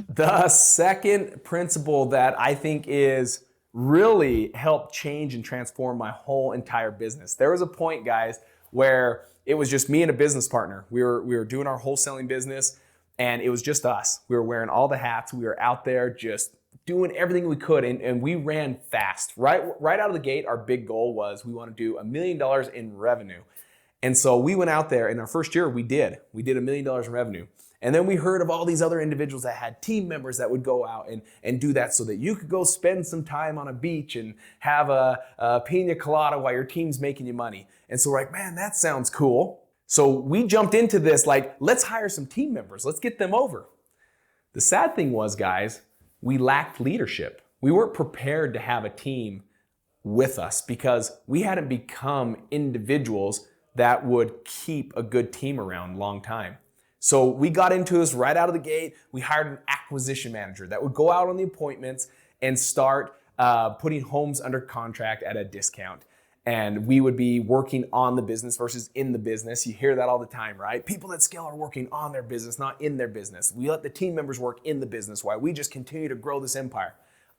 The second principle that I think is really helped change and transform my whole entire business. There was a point, guys, where it was just me and a business partner. We were doing our wholesaling business, and it was just us. We were wearing all the hats. We were out there just doing everything we could, and we ran fast. Right out of the gate, our big goal was we want to do $1 million in revenue. And so we went out there, in our first year, we did $1 million in revenue. And then we heard of all these other individuals that had team members that would go out and do that so that you could go spend some time on a beach and have a pina colada while your team's making you money. And so we're like, man, that sounds cool. So we jumped into this like, let's hire some team members. Let's get them over. The sad thing was, guys, we lacked leadership. We weren't prepared to have a team with us because we hadn't become individuals that would keep a good team around a long time. So we got into this right out of the gate. We hired an acquisition manager that would go out on the appointments and start putting homes under contract at a discount. And we would be working on the business versus in the business. You hear that all the time, right? People that scale are working on their business, not in their business. We let the team members work in the business while we just continue to grow this empire.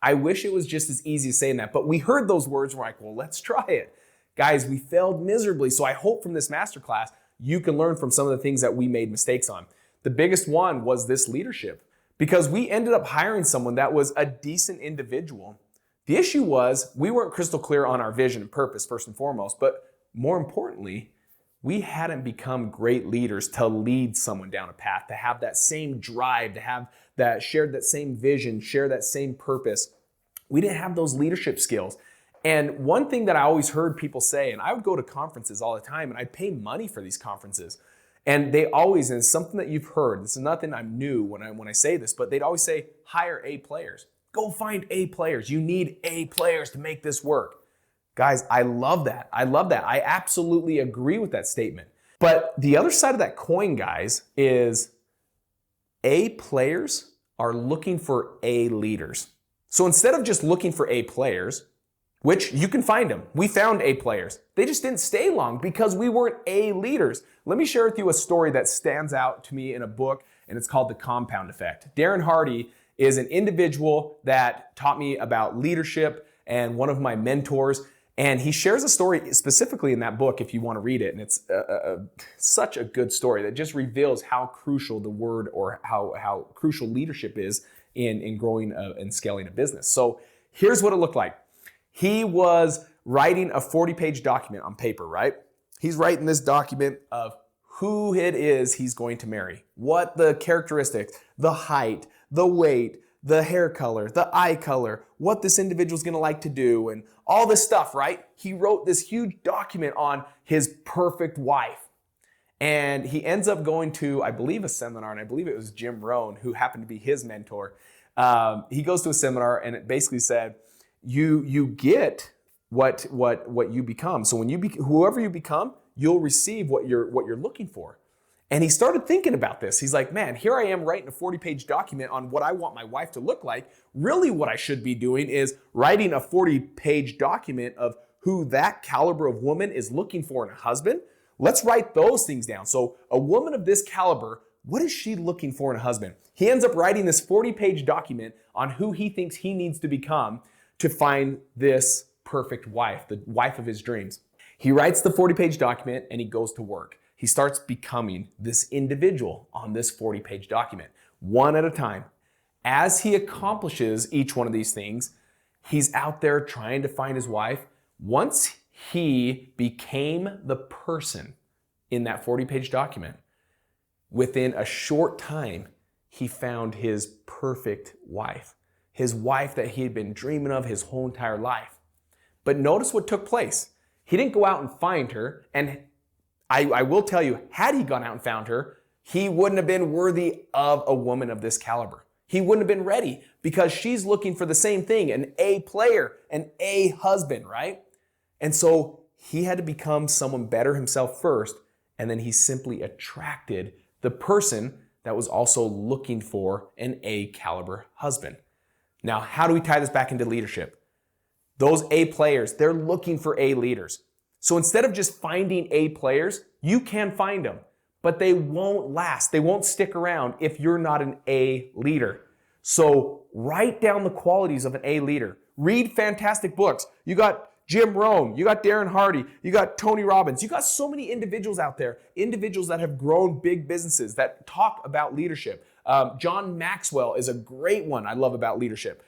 I wish it was just as easy as saying that, but we heard those words and we're like, well, let's try it. Guys, we failed miserably. So I hope from this masterclass, you can learn from some of the things that we made mistakes on. The biggest one was this leadership, because we ended up hiring someone that was a decent individual. The issue was we weren't crystal clear on our vision and purpose, first and foremost, but more importantly, we hadn't become great leaders to lead someone down a path, to have that same drive, to have that shared that same vision, share that same purpose. We didn't have those leadership skills. And one thing that I always heard people say, and I would go to conferences all the time and I'd pay money for these conferences. And they always, and it's something that you've heard, this is nothing I'm new when I say this, but they'd always say, hire A players. Go find A players. You need A players to make this work. Guys, I love that. I absolutely agree with that statement. But the other side of that coin, guys, is A players are looking for A leaders. So instead of just looking for A players, which you can find them. We found A players. They just didn't stay long because we weren't A leaders. Let me share with you a story that stands out to me in a book, and it's called The Compound Effect. Darren Hardy is an individual that taught me about leadership and one of my mentors. And he shares a story specifically in that book if you want to read it. And it's such a good story that just reveals how crucial the word or how crucial leadership is in growing and scaling a business. So here's what it looked like. He was writing a 40-page document on paper, right? He's writing this document of who it is he's going to marry, what the characteristics, the height, the weight, the hair color, the eye color, what this individual's gonna like to do, and all this stuff, right? He wrote this huge document on his perfect wife. And he ends up going to, I believe, a seminar, and I believe it was Jim Rohn, who happened to be his mentor. He goes to a seminar, and it basically said, you get what you become. So when whoever you become, you'll receive what you're looking for. And he started thinking about this. He's like, man, here I am writing a 40-page document on what I want my wife to look like. Really what I should be doing is writing a 40-page document of who that caliber of woman is looking for in a husband. Let's write those things down. So a woman of this caliber, what is she looking for in a husband? He ends up writing this 40-page document on who he thinks he needs to become to find this perfect wife, the wife of his dreams. He writes the 40-page document and he goes to work. He starts becoming this individual on this 40-page document, one at a time. As he accomplishes each one of these things, he's out there trying to find his wife. Once he became the person in that 40-page document, within a short time, he found his perfect wife. His wife that he had been dreaming of his whole entire life. But notice what took place. He didn't go out and find her, and I will tell you, had he gone out and found her, he wouldn't have been worthy of a woman of this caliber. He wouldn't have been ready because she's looking for the same thing, an A player, an A husband, right? And so he had to become someone better himself first, and then he simply attracted the person that was also looking for an A caliber husband. Now, how do we tie this back into leadership? Those A players, they're looking for A leaders. So instead of just finding A players, you can find them, but they won't last. They won't stick around if you're not an A leader. So write down the qualities of an A leader. Read fantastic books. You got Jim Rohn, you got Darren Hardy, you got Tony Robbins. You got so many individuals out there, individuals that have grown big businesses that talk about leadership. John Maxwell is a great one I love about leadership.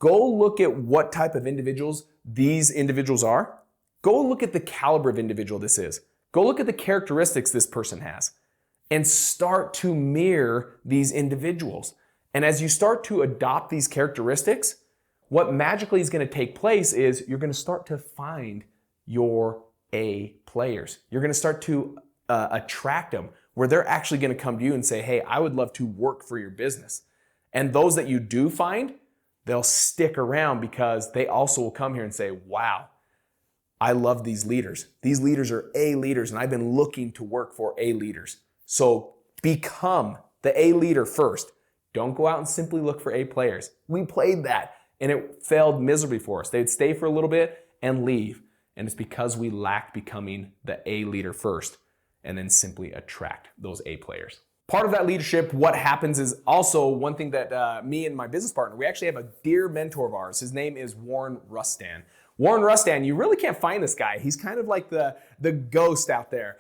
Go look at what type of individuals these individuals are. Go look at the caliber of individual this is. Go look at the characteristics this person has and start to mirror these individuals. And as you start to adopt these characteristics, what magically is going to take place is you're going to start to find your A players. You're going to start to attract them where they're actually going to come to you and say, hey, I would love to work for your business. And those that you do find, they'll stick around because they also will come here and say, wow, I love these leaders. These leaders are A leaders, and I've been looking to work for A leaders. So become the A leader first. Don't go out and simply look for A players. We played that, and it failed miserably for us. They'd stay for a little bit and leave. And it's because we lacked becoming the A leader first and then simply attract those A players. Part of that leadership, what happens is also one thing that me and my business partner, we actually have a dear mentor of ours. His name is Warren Rustan. Warren Rustan, you really can't find this guy. He's kind of like the ghost out there.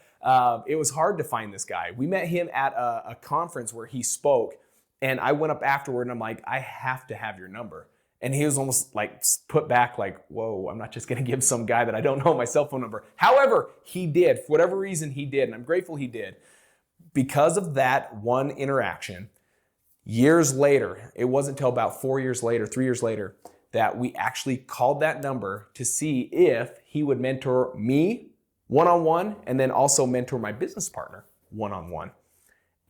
It was hard to find this guy. We met him at a conference where he spoke, and I went up afterward and I'm like, I have to have your number. And he was almost like put back like, whoa, I'm not just gonna give some guy that I don't know my cell phone number. However, he did. For whatever reason, he did, and I'm grateful he did. Because of that one interaction, years later, it wasn't until about 4 years later, 3 years later, that we actually called that number to see if he would mentor me one-on-one and then also mentor my business partner one-on-one.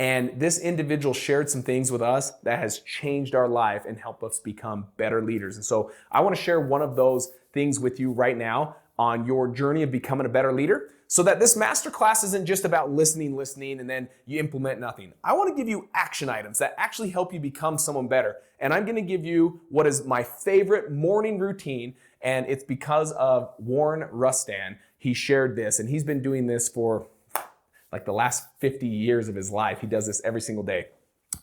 And this individual shared some things with us that has changed our life and helped us become better leaders. And so I want to share one of those things with you right now on your journey of becoming a better leader, so that this masterclass isn't just about listening, and then you implement nothing. I want to give you action items that actually help you become someone better. And I'm going to give you what is my favorite morning routine, and it's because of Warren Rustan. He shared this, and he's been doing this for like the last 50 years of his life. He does this every single day.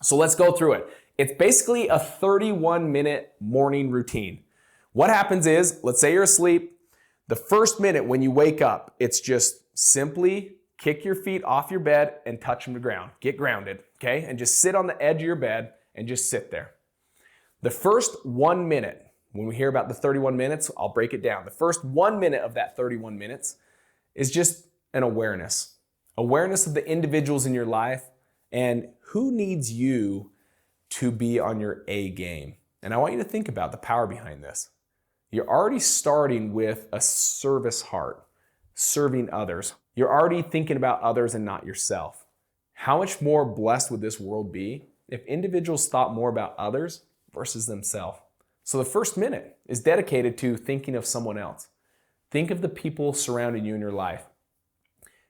So let's go through it. It's basically a 31-minute morning routine. What happens is, let's say you're asleep. The first minute when you wake up, it's just simply kick your feet off your bed and touch them to ground. Get grounded, okay? And just sit on the edge of your bed and just sit there. The first 1 minute, when we hear about the 31 minutes, I'll break it down. The first 1 minute of that 31 minutes is just an awareness. Awareness of the individuals in your life and who needs you to be on your A game. And I want you to think about the power behind this. You're already starting with a service heart, serving others. You're already thinking about others and not yourself. How much more blessed would this world be if individuals thought more about others versus themselves? So the first minute is dedicated to thinking of someone else. Think of the people surrounding you in your life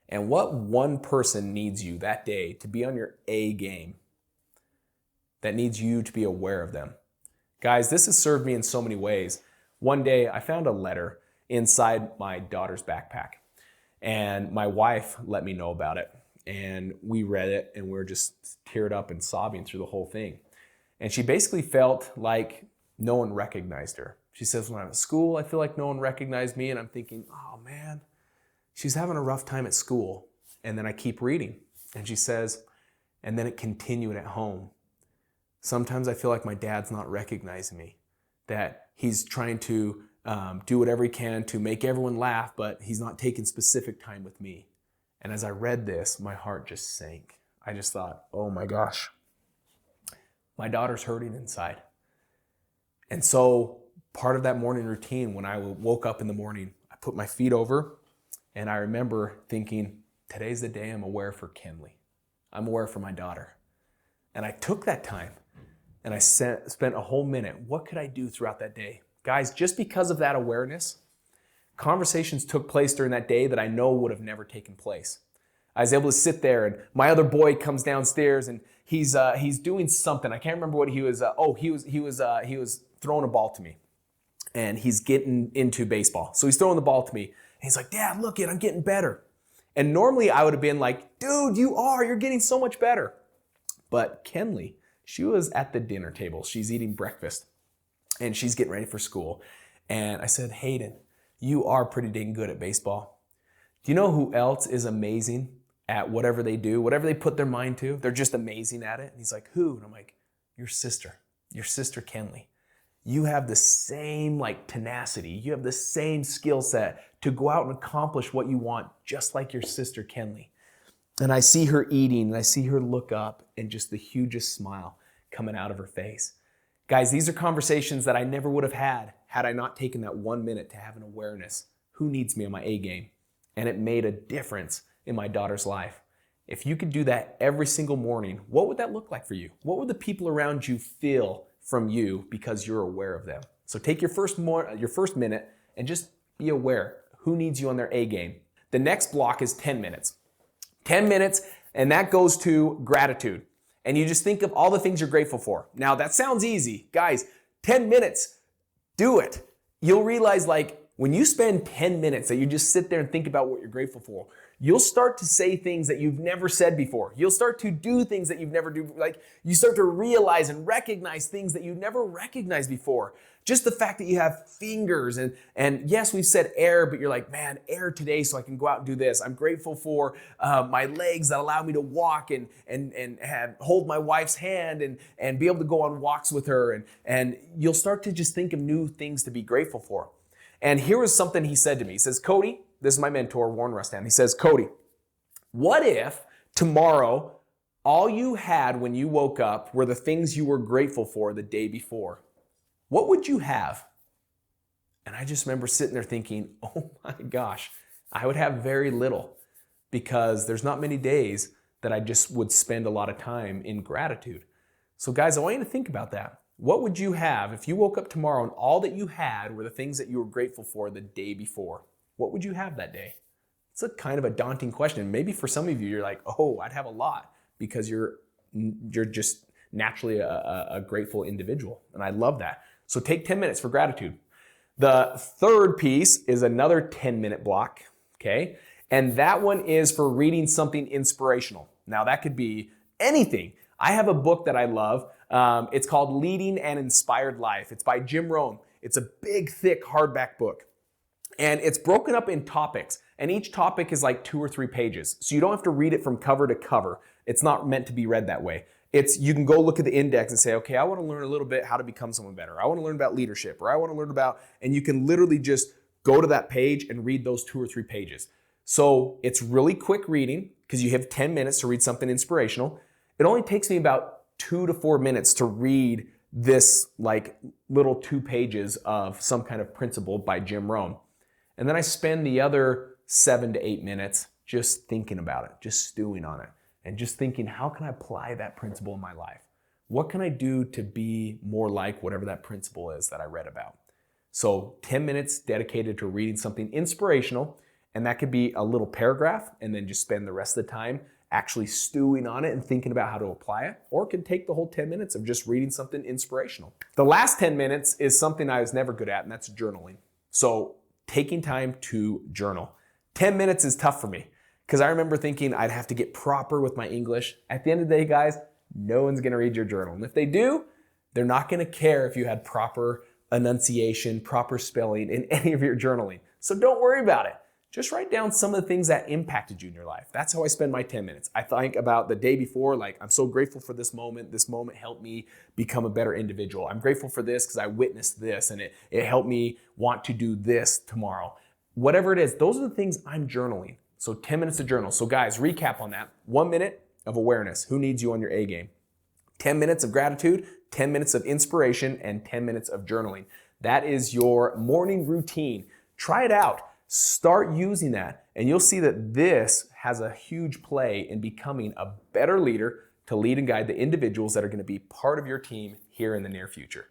and what one person needs you that day to be on your A game that needs you to be aware of them. Guys, this has served me in so many ways. One day I found a letter inside my daughter's backpack, and my wife let me know about it, and we read it and we were just teared up and sobbing through the whole thing. And she basically felt like no one recognized her. She says, when I'm at school, I feel like no one recognized me, and I'm thinking, oh man, she's having a rough time at school. And then I keep reading, and she says, and then it continued at home. Sometimes I feel like my dad's not recognizing me, that he's trying to do whatever he can to make everyone laugh, but he's not taking specific time with me. And as I read this, my heart just sank. I just thought, oh my gosh, my daughter's hurting inside. And so part of that morning routine, when I woke up in the morning, I put my feet over, and I remember thinking, today's the day I'm aware for Kenley. I'm aware for my daughter. And I took that time. And I spent a whole minute. What could I do throughout that day? Guys, just because of that awareness, conversations took place during that day that I know would have never taken place. I was able to sit there, and my other boy comes downstairs, and he's doing something. I can't remember what he was. He was throwing a ball to me, and he's getting into baseball. So he's throwing the ball to me, and he's like, "Dad, look it, I'm getting better." And normally I would have been like, "Dude, you're getting so much better." But Kenley, She was at the dinner table. She's eating breakfast and she's getting ready for school. And I said, Hayden, you are pretty dang good at baseball. Do you know who else is amazing at whatever they do, whatever they put their mind to? They're just amazing at it. And he's like, who? And I'm like, your sister Kenley. You have the same tenacity. You have the same skill set to go out and accomplish what you want, just like your sister Kenley. And I see her eating and I see her look up and just the hugest smile coming out of her face. Guys, these are conversations that I never would have had I not taken that 1 minute to have an awareness. Who needs me on my A game? And it made a difference in my daughter's life. If you could do that every single morning, what would that look like for you? What would the people around you feel from you because you're aware of them? So take your first minute and just be aware. Who needs you on their A game? The next block is 10 minutes. 10 minutes, and that goes to gratitude. And you just think of all the things you're grateful for. Now, that sounds easy. Guys, 10 minutes, do it. You'll realize when you spend 10 minutes that you just sit there and think about what you're grateful for, you'll start to say things that you've never said before. You'll start to do things that you've never do. You start to realize and recognize things that you've never recognized before. Just the fact that you have fingers and yes, we've said air, but you're like, man, air today so I can go out and do this. I'm grateful for my legs that allow me to walk and hold my wife's hand and be able to go on walks with her. And you'll start to just think of new things to be grateful for. And here was something he said to me. He says, Cody, this is my mentor, Warren Rustam. He says, Cody, what if tomorrow all you had when you woke up were the things you were grateful for the day before? What would you have? And I just remember sitting there thinking, oh my gosh, I would have very little because there's not many days that I just would spend a lot of time in gratitude. So guys, I want you to think about that. What would you have if you woke up tomorrow and all that you had were the things that you were grateful for the day before? What would you have that day? It's a kind of a daunting question. Maybe for some of you, you're like, oh, I'd have a lot because you're just naturally a grateful individual. And I love that. So take 10 minutes for gratitude. The third piece is another 10-minute block, okay? And that one is for reading something inspirational. Now that could be anything. I have a book that I love. It's called Leading an Inspired Life. It's by Jim Rohn. It's a big, thick hardback book. And it's broken up in topics. And each topic is 2 or 3 pages. So you don't have to read it from cover to cover. It's not meant to be read that way. You can go look at the index and say, okay, I want to learn a little bit how to become someone better. I want to learn about leadership, or I want to learn about, and you can literally just go to that page and read those 2 or 3 pages. So it's really quick reading because you have 10 minutes to read something inspirational. It only takes me about 2 to 4 minutes to read this little 2 pages of some kind of principle by Jim Rohn. And then I spend the other 7 to 8 minutes just thinking about it, just stewing on it. And just thinking, how can I apply that principle in my life? What can I do to be more like whatever that principle is that I read about? So 10 minutes dedicated to reading something inspirational, and that could be a little paragraph, and then just spend the rest of the time actually stewing on it and thinking about how to apply it, or it could take the whole 10 minutes of just reading something inspirational. The last 10 minutes is something I was never good at, and that's journaling. So taking time to journal. 10 minutes is tough for me. Because I remember thinking I'd have to get proper with my English. At the end of the day, guys, no one's going to read your journal. And if they do, they're not going to care if you had proper enunciation, proper spelling in any of your journaling. So don't worry about it. Just write down some of the things that impacted you in your life. That's how I spend my 10 minutes. I think about the day before, I'm so grateful for this moment. This moment helped me become a better individual. I'm grateful for this because I witnessed this and it helped me want to do this tomorrow. Whatever it is, those are the things I'm journaling. So 10 minutes to journal. So guys, recap on that. 1 minute of awareness. Who needs you on your A game? 10 minutes of gratitude, 10 minutes of inspiration, and 10 minutes of journaling. That is your morning routine. Try it out. Start using that, and you'll see that this has a huge play in becoming a better leader to lead and guide the individuals that are going to be part of your team here in the near future.